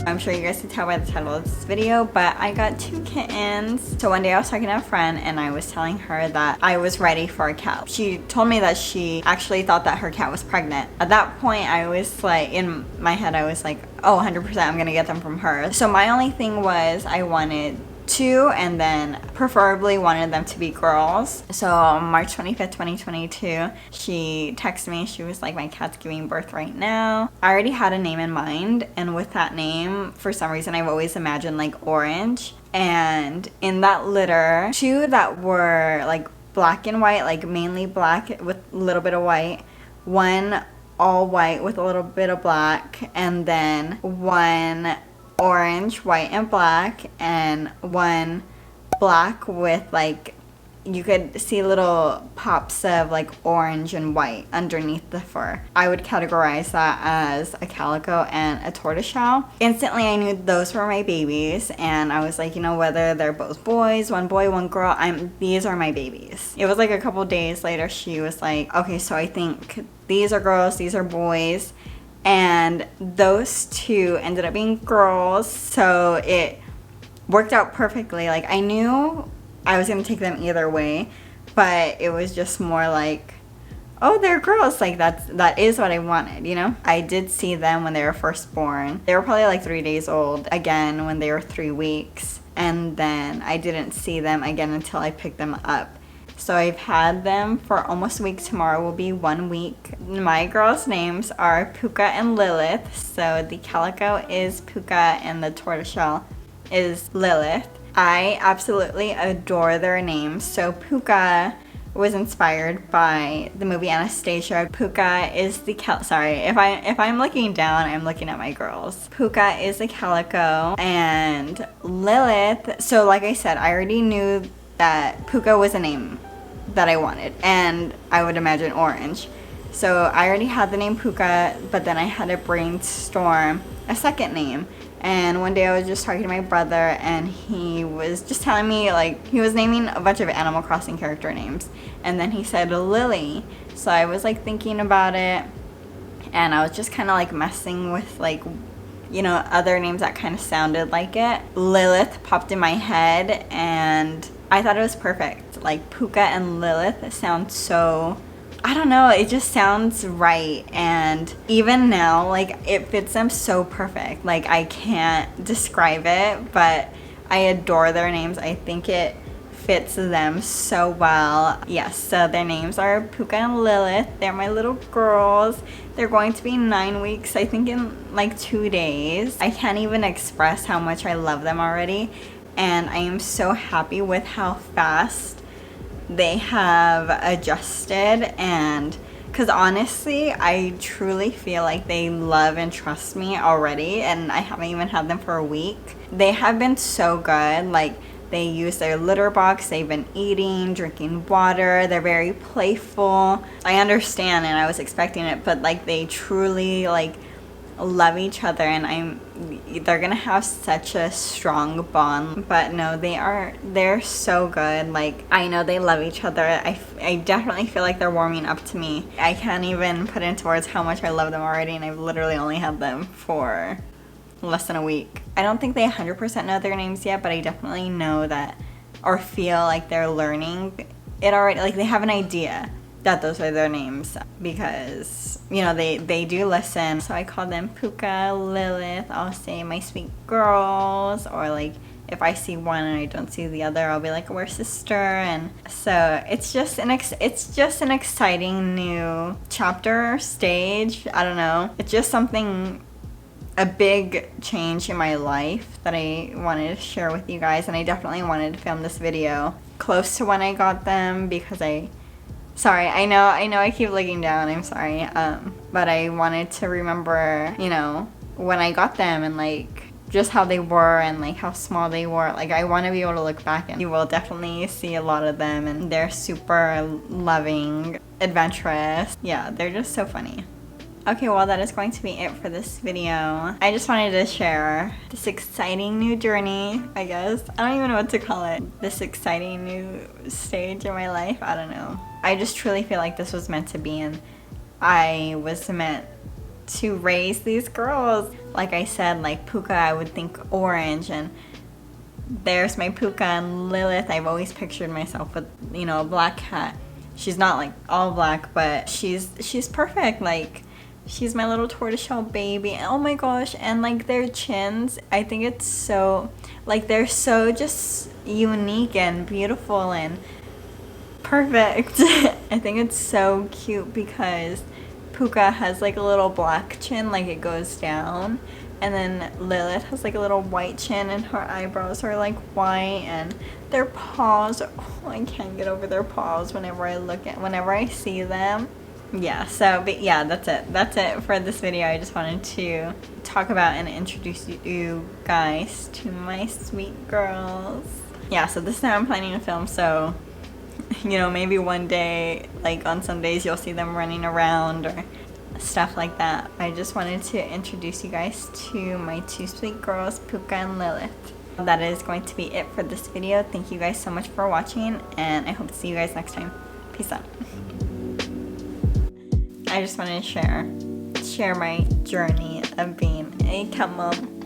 I'm sure you guys can tell by the title of this video, but I got 2 kittens. So one day I was talking to a friend and I was telling her that I was ready for a cat. She told me that she actually thought that her cat was pregnant. At that point, I was like, in my head, I was like, oh, 100% I'm gonna get them from her. So my only thing was I wanted 2 and then preferably wanted them to be girls. So on March 25th, 2022, she texted me. She was like, my cat's giving birth right now. I already had a name in mind, and with that name, for some reason, I've always imagined like orange. And in that litter, 2 that were like black and white, like mainly black with a little bit of white, 1 all white with a little bit of black, and then 1 orange, white, and black, and 1 black with like, you could see little pops of like orange and white underneath the fur. I would categorize that as a calico and a tortoiseshell. Instantly I knew those were my babies, and I was like, you know, whether they're both boys, 1 boy, 1 girl, these are my babies. It was like a couple days later she was like, okay, so I think these are girls, these are boys. And those 2 ended up being girls, so it worked out perfectly. Like, I knew I was gonna take them either way, but it was just more like, oh, they're girls. Like, that is what I wanted, you know? I did see them when they were first born. They were probably like 3 days old again when they were 3 weeks, and then I didn't see them again until I picked them up. So I've had them for almost a week. Tomorrow will be 1 week. My girls' names are Puka and Lilith. So the calico is Puka and the tortoiseshell is Lilith. I absolutely adore their names. So Puka was inspired by the movie Anastasia. Puka is the sorry, if I'm looking down, I'm looking at my girls. Puka is the calico, and Lilith, so like I said, I already knew that Puka was a name that I wanted, and I would imagine orange. So I already had the name Puka, but then I had to brainstorm a second name. And one day I was just talking to my brother, and he was just telling me, like, he was naming a bunch of Animal Crossing character names, and then he said Lily. So I was like thinking about it, and I was just kind of like messing with, like, you know, other names that kind of sounded like it. Lilith popped in my head, and I thought it was perfect. Like, Puka and Lilith sound so, I don't know, it just sounds right. And even now, like, it fits them so perfect. Like, I can't describe it, but I adore their names. I think it fits them so well. Yes, so their names are Puka and Lilith. They're my little girls. They're going to be 9 weeks, I think, in like 2 days. I can't even express how much I love them already, and I am so happy with how fast they have adjusted. And because honestly, I truly feel like they love and trust me already, and I haven't even had them for a week. They have been so good. Like, they use their litter box, they've been eating, drinking water, they're very playful. I understand, and I was expecting it, but like, they truly like love each other, and they're gonna have such a strong bond. But no, they're so good. Like, I know they love each other. I definitely feel like they're warming up to me. I can't even put into words how much I love them already, and I've literally only had them for less than a week. I don't think they 100% know their names yet, but I definitely know that, or feel like they're learning it already. Like, they have an idea that those are their names, because, you know, they do listen. So I call them Puka, Lilith. I'll say my sweet girls, or like if I see one and I don't see the other, I'll be like, we're sister. And so it's just an exciting new chapter or stage. I don't know. It's just something, a big change in my life that I wanted to share with you guys, and I definitely wanted to film this video close to when I got them, because sorry, I know I keep looking down, I'm sorry, but I wanted to remember, you know, when I got them, and like just how they were, and like how small they were. Like, I want to be able to look back, and you will definitely see a lot of them, and they're super loving, adventurous. Yeah, they're just so funny. Okay, well, that is going to be it for this video. I just wanted to share this exciting new journey, I guess. I don't even know what to call it. This exciting new stage in my life. I don't know. I just truly feel like this was meant to be, and I was meant to raise these girls. Like I said, like Puka, I would think orange, and there's my Puka, and Lilith, I've always pictured myself with, you know, a black cat. She's not like all black, but she's perfect. Like, she's my little tortoiseshell baby. Oh my gosh. And like their chins, I think it's so, like, they're so just unique and beautiful and perfect. I think it's so cute because Puka has like a little black chin, like it goes down, and then Lilith has like a little white chin, and her eyebrows are like white, and their paws, oh, I can't get over their paws whenever I see them. Yeah, so, but yeah, that's it for this video. I just wanted to talk about and introduce you guys to my sweet girls. Yeah, so this is how I'm planning to film, so, you know, maybe one day, like on some days, you'll see them running around or stuff like that. I just wanted to introduce you guys to my two sweet girls, Puka and Lilith. That is going to be it for this video. Thank you guys so much for watching, and I hope to see you guys next time. Peace out. I just wanted to share my journey of being a cat mom.